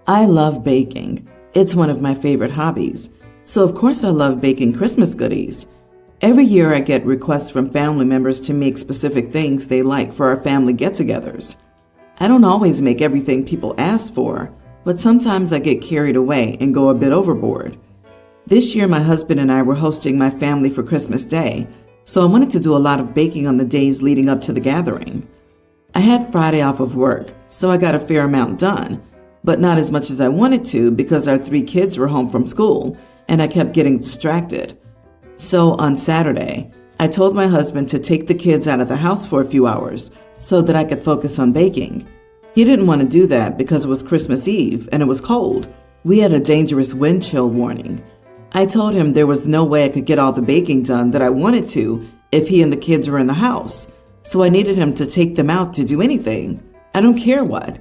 I love baking. It's one of my favorite hobbies. So of course I love baking Christmas goodies. Every year I get requests from family members to make specific things they like for our family get-togethers. I don't always make everything people ask for, but sometimes I get carried away and go a bit overboard. This year my husband and I were hosting my family for Christmas Day, so I wanted to do a lot of baking on the days leading up to the gathering. I had Friday off of work, so I got a fair amount done, but not as much as I wanted to because our 3 kids were home from school and I kept getting distracted. So on Saturday, I told my husband to take the kids out of the house for a few hours so that I could focus on baking. He didn't want to do that because it was Christmas Eve and it was cold. We had a dangerous wind chill warning. I told him there was no way I could get all the baking done that I wanted to if he and the kids were in the house, so I needed him to take them out to do anything. I don't care what.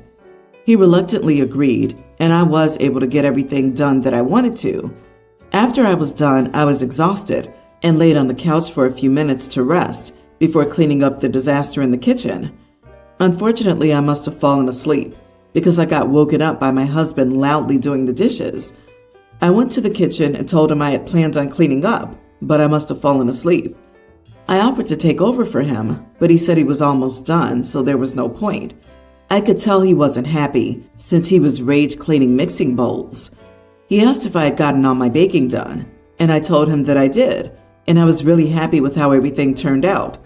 He reluctantly agreed, and I was able to get everything done that I wanted to. After I was done, I was exhausted and laid on the couch for a few minutes to rest before cleaning up the disaster in the kitchen. Unfortunately, I must have fallen asleep because I got woken up by my husband loudly doing the dishes. I went to the kitchen and told him I had planned on cleaning up, but I must have fallen asleep. I offered to take over for him, but he said he was almost done, so there was no point. I could tell he wasn't happy since he was rage cleaning mixing bowls. He asked if I had gotten all my baking done, and I told him that I did, and I was really happy with how everything turned out.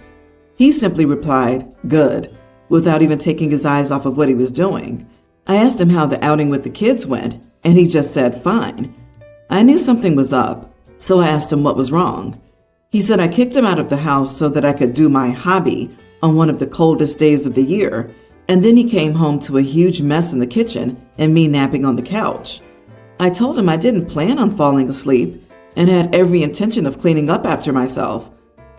He simply replied, "Good," without even taking his eyes off of what he was doing. I asked him how the outing with the kids went, and he just said, "Fine." I knew something was up, so I asked him what was wrong. He said I kicked him out of the house so that I could do my hobby on one of the coldest days of the year, and then he came home to a huge mess in the kitchen and me napping on the couch. I told him I didn't plan on falling asleep and had every intention of cleaning up after myself,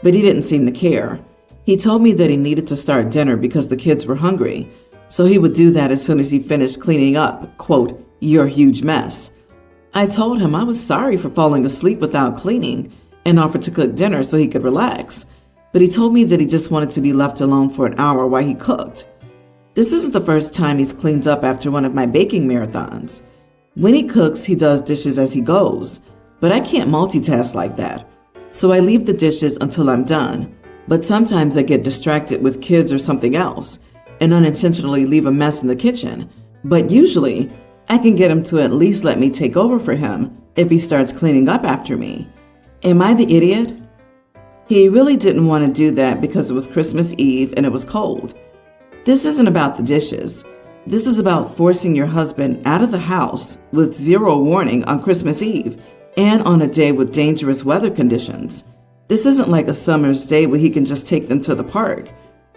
but he didn't seem to care. He told me that he needed to start dinner because the kids were hungry, so he would do that as soon as he finished cleaning up, quote, "your huge mess." I told him I was sorry for falling asleep without cleaning and offered to cook dinner so he could relax, but he told me that he just wanted to be left alone for an hour while he cooked. This isn't the first time he's cleaned up after one of my baking marathons. When he cooks, he does dishes as he goes, but I can't multitask like that, so I leave the dishes until I'm done, but sometimes I get distracted with kids or something else and unintentionally leave a mess in the kitchen, but usually I can get him to at least let me take over for him if he starts cleaning up after me. Am I the idiot? He really didn't want to do that because it was Christmas Eve and it was cold. This isn't about the dishes. This is about forcing your husband out of the house with zero warning on Christmas Eve and on a day with dangerous weather conditions. This isn't like a summer's day where he can just take them to the park.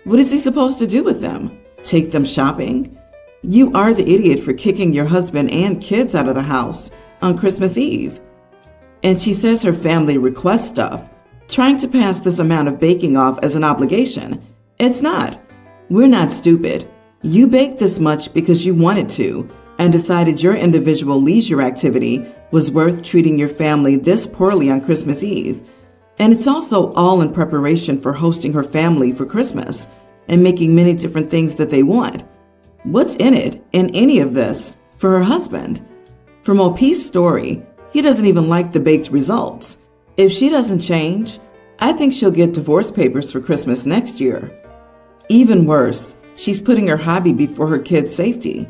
What is he supposed to do with them? Take them shopping? You are the idiot for kicking your husband and kids out of the house on Christmas Eve. And she says her family requests stuff, trying to pass this amount of baking off as an obligation. It's not. We're not stupid. You baked this much because you wanted to and decided your individual leisure activity was worth treating your family this poorly on Christmas Eve. And it's also all in preparation for hosting her family for Christmas and making many different things that they want. What's in it, in any of this, for her husband? From OP's story, he doesn't even like the baked results. If she doesn't change, I think she'll get divorce papers for Christmas next year. Even worse, she's putting her hobby before her kids' safety.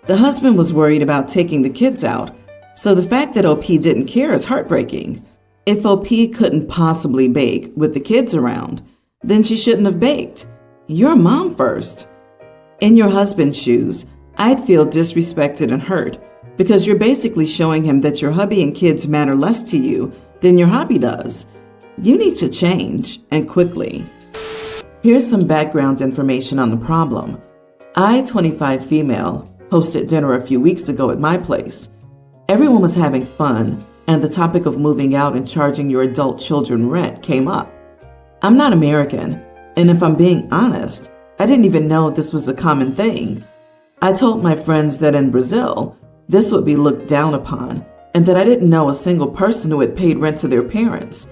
The husband was worried about taking the kids out, so the fact that OP didn't care is heartbreaking. If OP couldn't possibly bake with the kids around, then she shouldn't have baked. You're a mom first. In your husband's shoes, I'd feel disrespected and hurt because you're basically showing him that your hubby and kids matter less to you than your hobby does. You need to change, and quickly. Here's some background information on the problem. I, 25 female, hosted dinner a few weeks ago at my place. Everyone was having fun, and the topic of moving out and charging your adult children rent came up. I'm not American, and if I'm being honest, I didn't even know this was a common thing. I told my friends that in Brazil, this would be looked down upon, and that I didn't know a single person who had paid rent to their parents.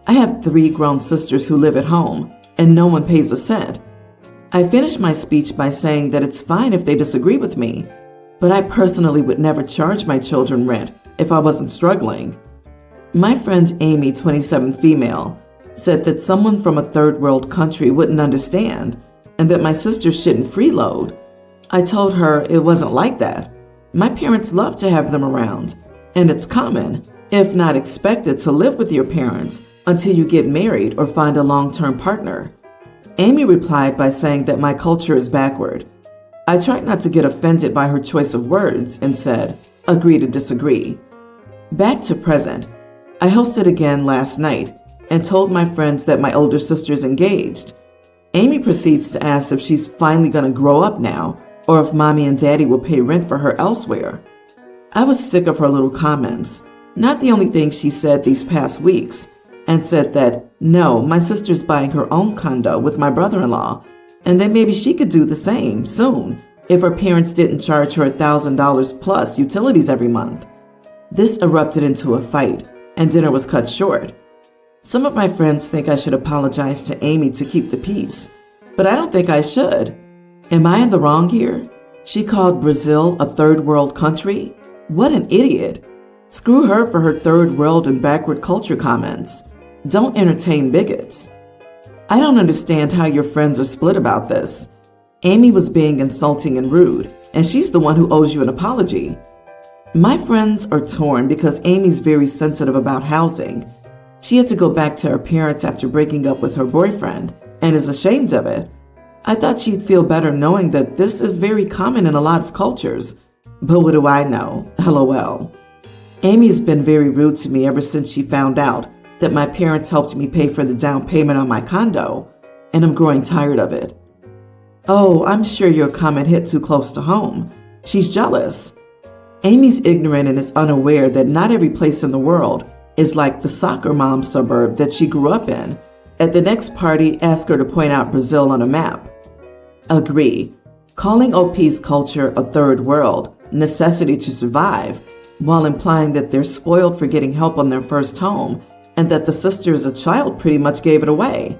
I have 3 grown sisters who live at home, and no one pays a cent. I finished my speech by saying that it's fine if they disagree with me, but I personally would never charge my children rent if I wasn't struggling. My friend Amy, 27 female, said that someone from a third world country wouldn't understand and that my sister shouldn't freeload. I told her it wasn't like that. My parents love to have them around, and it's common, if not expected, to live with your parents until you get married or find a long-term partner. Amy replied by saying that my culture is backward. I tried not to get offended by her choice of words and said, agree to disagree. Back to present. I hosted again last night and told my friends that my older sister's engaged. Amy proceeds to ask if she's finally going to grow up now or if mommy and daddy will pay rent for her elsewhere. I was sick of her little comments, not the only thing she said these past weeks, and said that, no, my sister's buying her own condo with my brother-in-law, and that maybe she could do the same soon if her parents didn't charge her $1,000 plus utilities every month. This erupted into a fight, and dinner was cut short. Some of my friends think I should apologize to Amy to keep the peace, but I don't think I should. Am I in the wrong here? She called Brazil a third world country? What an idiot. Screw her for her third world and backward culture comments. Don't entertain bigots. I don't understand how your friends are split about this. Amy was being insulting and rude, and she's the one who owes you an apology. My friends are torn because Amy's very sensitive about housing. She had to go back to her parents after breaking up with her boyfriend and is ashamed of it. I thought she'd feel better knowing that this is very common in a lot of cultures. But what do I know? LOL. Amy's been very rude to me ever since she found out that my parents helped me pay for the down payment on my condo, and I'm growing tired of it. Oh, I'm sure your comment hit too close to home. She's jealous. Amy's ignorant and is unaware that not every place in the world is like the soccer mom suburb that she grew up in. At the next party, ask her to point out Brazil on a map. Agree. Calling OP's culture a third world, necessity to survive, while implying that they're spoiled for getting help on their first home and that the sister as a child pretty much gave it away.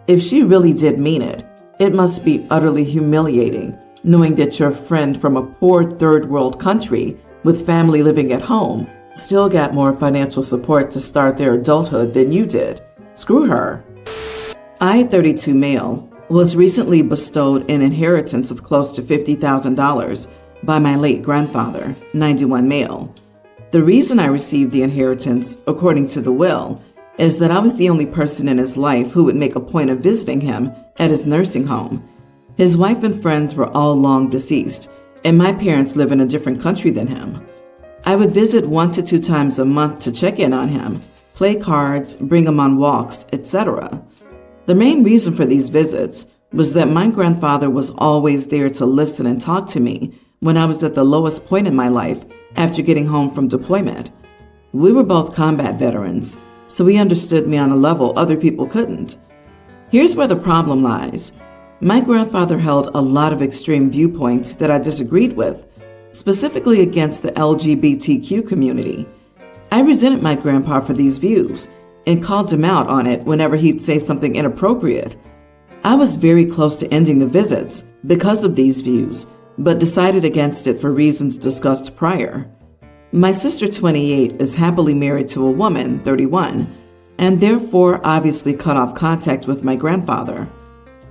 If she really did mean it, it must be utterly humiliating knowing that your friend from a poor third world country with family living at home still got more financial support to start their adulthood than you did. Screw her. I, 32 male, was recently bestowed an inheritance of close to $50,000 by my late grandfather, 91 male. The reason I received the inheritance, according to the will, is that I was the only person in his life who would make a point of visiting him at his nursing home. His wife and friends were all long deceased, and my parents live in a different country than him. I would visit 1 to 2 times a month to check in on him, play cards, bring him on walks, etc. The main reason for these visits was that my grandfather was always there to listen and talk to me when I was at the lowest point in my life after getting home from deployment. We were both combat veterans, so he understood me on a level other people couldn't. Here's where the problem lies. My grandfather held a lot of extreme viewpoints that I disagreed with, specifically against the LGBTQ community. I resented my grandpa for these views and called him out on it whenever he'd say something inappropriate. I was very close to ending the visits because of these views, but decided against it for reasons discussed prior. My sister, 28, is happily married to a woman, 31, and therefore obviously cut off contact with my grandfather.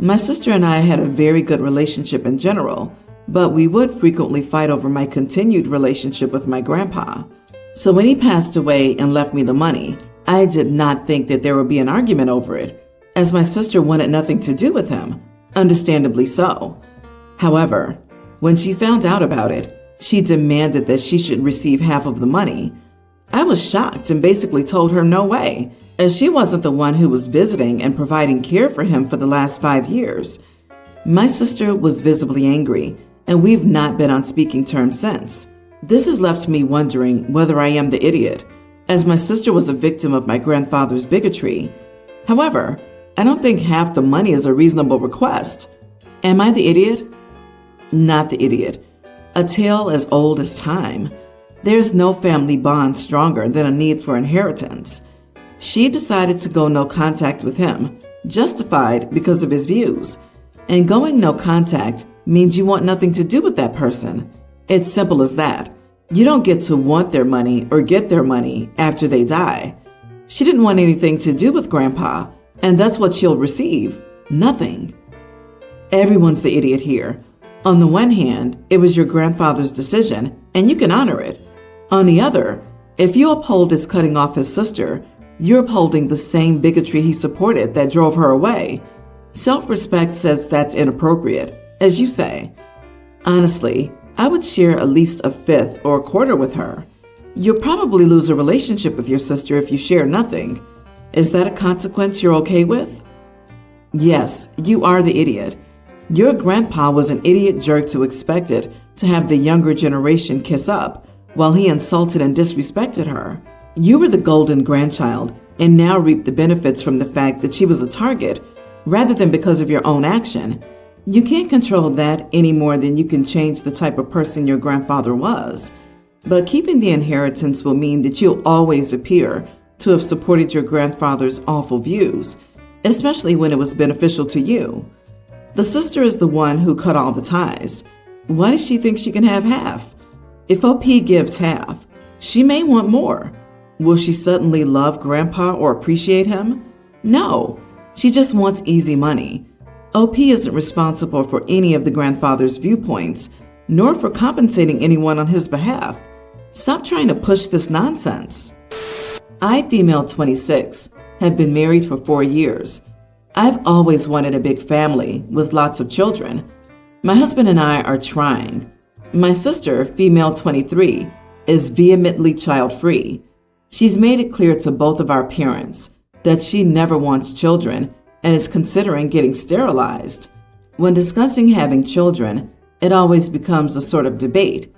My sister and I had a very good relationship in general, but we would frequently fight over my continued relationship with my grandpa. So when he passed away and left me the money, I did not think that there would be an argument over it, as my sister wanted nothing to do with him, understandably so. However, when she found out about it, she demanded that she should receive half of the money. I was shocked and basically told her no way, as she wasn't the one who was visiting and providing care for him for the last 5 years. My sister was visibly angry, and we've not been on speaking terms since. This has left me wondering whether I am the idiot, as my sister was a victim of my grandfather's bigotry. However, I don't think half the money is a reasonable request. Am I the idiot? Not the idiot. A tale as old as time. There's no family bond stronger than a need for inheritance. She decided to go no contact with him, justified because of his views. And going no contact means you want nothing to do with that person. It's simple as that. You don't get to want their money or get their money after they die. She didn't want anything to do with Grandpa, and that's what she'll receive. Nothing. Everyone's the idiot here. On the one hand, it was your grandfather's decision, and you can honor it. On the other, if you uphold his cutting off his sister, you're upholding the same bigotry he supported that drove her away. Self-respect says that's inappropriate, as you say. Honestly, I would share at least a fifth or a quarter with her. You'll probably lose a relationship with your sister if you share nothing. Is that a consequence you're okay with? Yes, you are the idiot. Your grandpa was an idiot jerk to expect it to have the younger generation kiss up while he insulted and disrespected her. You were the golden grandchild and now reap the benefits from the fact that she was a target rather than because of your own action. You can't control that any more than you can change the type of person your grandfather was. But keeping the inheritance will mean that you'll always appear to have supported your grandfather's awful views, especially when it was beneficial to you. The sister is the one who cut all the ties. Why does she think she can have half? If OP gives half, she may want more. Will she suddenly love Grandpa or appreciate him? No, she just wants easy money. OP isn't responsible for any of the grandfather's viewpoints, nor for compensating anyone on his behalf. Stop trying to push this nonsense. I, female 26, have been married for 4 years. I've always wanted a big family with lots of children. My husband and I are trying. My sister, female 23, is vehemently child-free. She's made it clear to both of our parents that she never wants children and is considering getting sterilized. When discussing having children, it always becomes a sort of debate.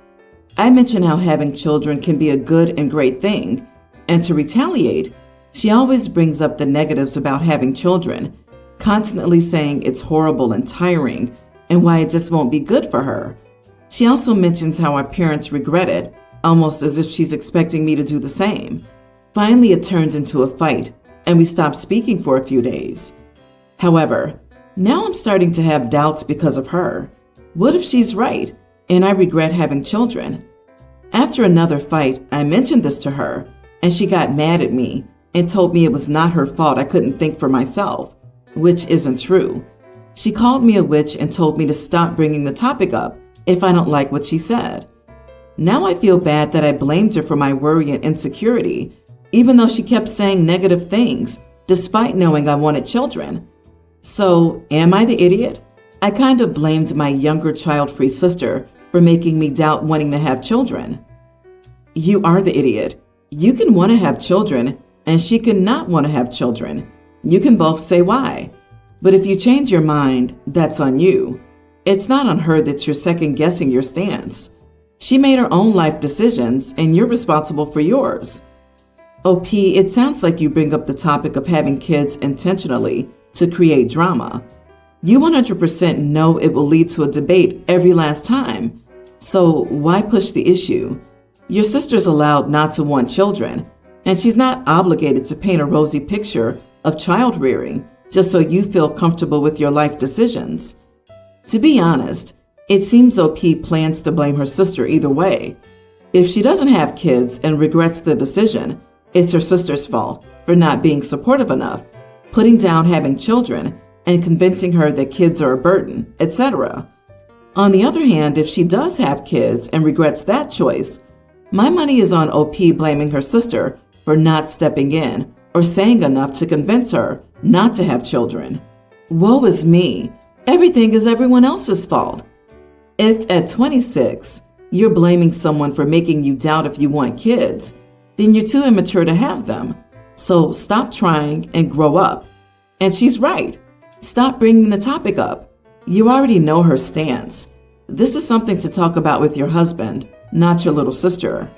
I mention how having children can be a good and great thing, and to retaliate, she always brings up the negatives about having children, constantly saying it's horrible and tiring and why it just won't be good for her. She also mentions how our parents regret it, almost as if she's expecting me to do the same. Finally, it turns into a fight, and we stop speaking for a few days. However, now I'm starting to have doubts because of her. What if she's right, and I regret having children? After another fight, I mentioned this to her, and she got mad at me and told me it was not her fault I couldn't think for myself, which isn't true. She called me a witch and told me to stop bringing the topic up if I don't like what she said. Now I feel bad that I blamed her for my worry and insecurity, even though she kept saying negative things, despite knowing I wanted children. So, am I the idiot? I kind of blamed my younger child-free sister for making me doubt wanting to have children. You are the idiot. You can want to have children, and she can not want to have children. You can both say why. But if you change your mind, that's on you. It's not on her that you're second-guessing your stance. She made her own life decisions, and you're responsible for yours. OP, it sounds like you bring up the topic of having kids intentionally to create drama. You 100% know it will lead to a debate every last time. So why push the issue? Your sister's allowed not to want children, and she's not obligated to paint a rosy picture of child rearing just so you feel comfortable with your life decisions. To be honest, it seems OP plans to blame her sister either way. If she doesn't have kids and regrets the decision, it's her sister's fault for not being supportive enough, putting down having children, and convincing her that kids are a burden, etc. On the other hand, if she does have kids and regrets that choice, my money is on OP blaming her sister for not stepping in or saying enough to convince her not to have children. Woe is me. Everything is everyone else's fault. If at 26, you're blaming someone for making you doubt if you want kids, then you're too immature to have them. So stop trying and grow up. And she's right. Stop bringing the topic up. You already know her stance. This is something to talk about with your husband, not your little sister.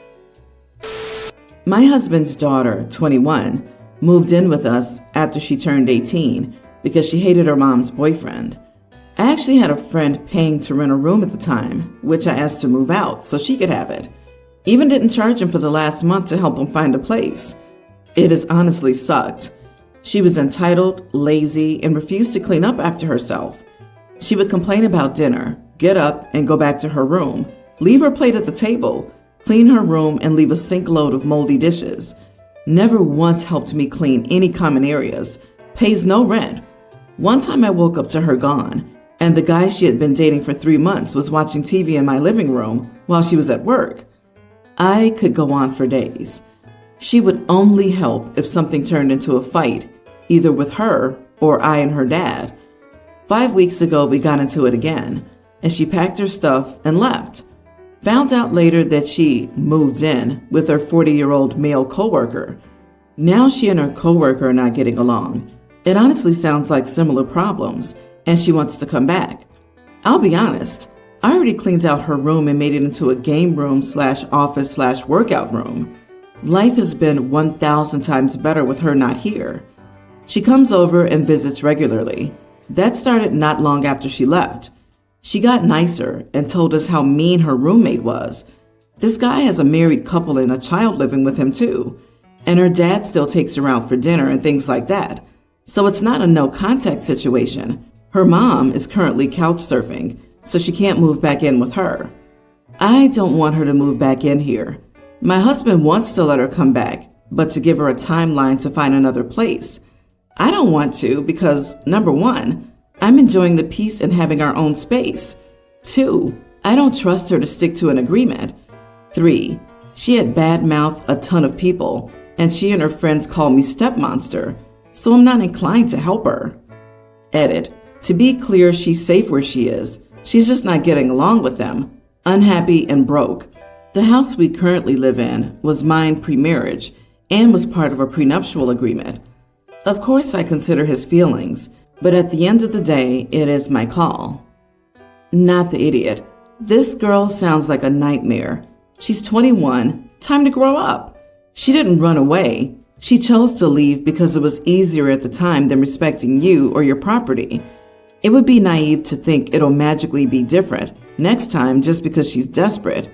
My husband's daughter, 21, moved in with us after she turned 18 because she hated her mom's boyfriend. I actually had a friend paying to rent a room at the time, which I asked to move out so she could have it. Even didn't charge him for the last month to help him find a place. It has honestly sucked. She was entitled, lazy, and refused to clean up after herself. She would complain about dinner, get up, and go back to her room, leave her plate at the table, clean her room, and leave a sink load of moldy dishes. Never once helped me clean any common areas, pays no rent. One time I woke up to her gone, and the guy she had been dating for 3 months was watching TV in my living room while she was at work. I could go on for days. She would only help if something turned into a fight, either with her or I and her dad. 5 weeks ago, we got into it again, and she packed her stuff and left. Found out later that she moved in with her 40-year-old male coworker. Now she and her coworker are not getting along. It honestly sounds like similar problems, and she wants to come back. I'll be honest, I already cleaned out her room and made it into a game room / office / workout room. Life has been 1,000 times better with her not here. She comes over and visits regularly. That started not long after she left. She got nicer and told us how mean her roommate was. This guy has a married couple and a child living with him too, and her dad still takes her out for dinner and things like that. So it's not a no contact situation. Her mom is currently couch surfing, so she can't move back in with her. I don't want her to move back in here. My husband wants to let her come back, but to give her a timeline to find another place. I don't want to because, number one, I'm enjoying the peace and having our own space. 2, I don't trust her to stick to an agreement. 3, she had badmouthed a ton of people, and she and her friends call me stepmonster, so I'm not inclined to help her. Edit. To be clear, she's safe where she is. She's just not getting along with them. Unhappy and broke. The house we currently live in was mine pre-marriage and was part of a prenuptial agreement. Of course, I consider his feelings, but at the end of the day, it is my call. Not the idiot. This girl sounds like a nightmare. She's 21. Time to grow up. She didn't run away. She chose to leave because it was easier at the time than respecting you or your property. It would be naive to think it'll magically be different next time just because she's desperate.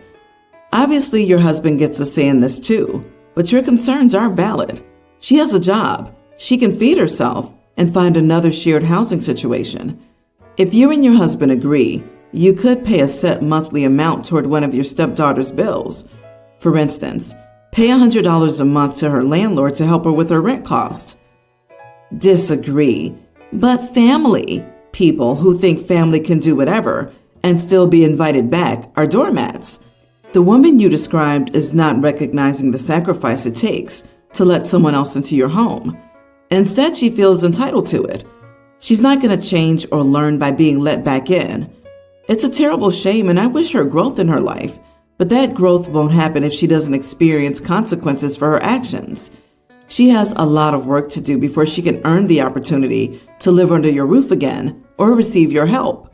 Obviously, your husband gets a say in this too, but your concerns are valid. She has a job. She can feed herself and find another shared housing situation. If you and your husband agree, you could pay a set monthly amount toward one of your stepdaughter's bills. For instance, pay $100 a month to her landlord to help her with her rent cost. Disagree. But family, people who think family can do whatever and still be invited back, are doormats. The woman you described is not recognizing the sacrifice it takes to let someone else into your home. Instead, she feels entitled to it. She's not going to change or learn by being let back in. It's a terrible shame, and I wish her growth in her life, but that growth won't happen if she doesn't experience consequences for her actions. She has a lot of work to do before she can earn the opportunity to live under your roof again or receive your help.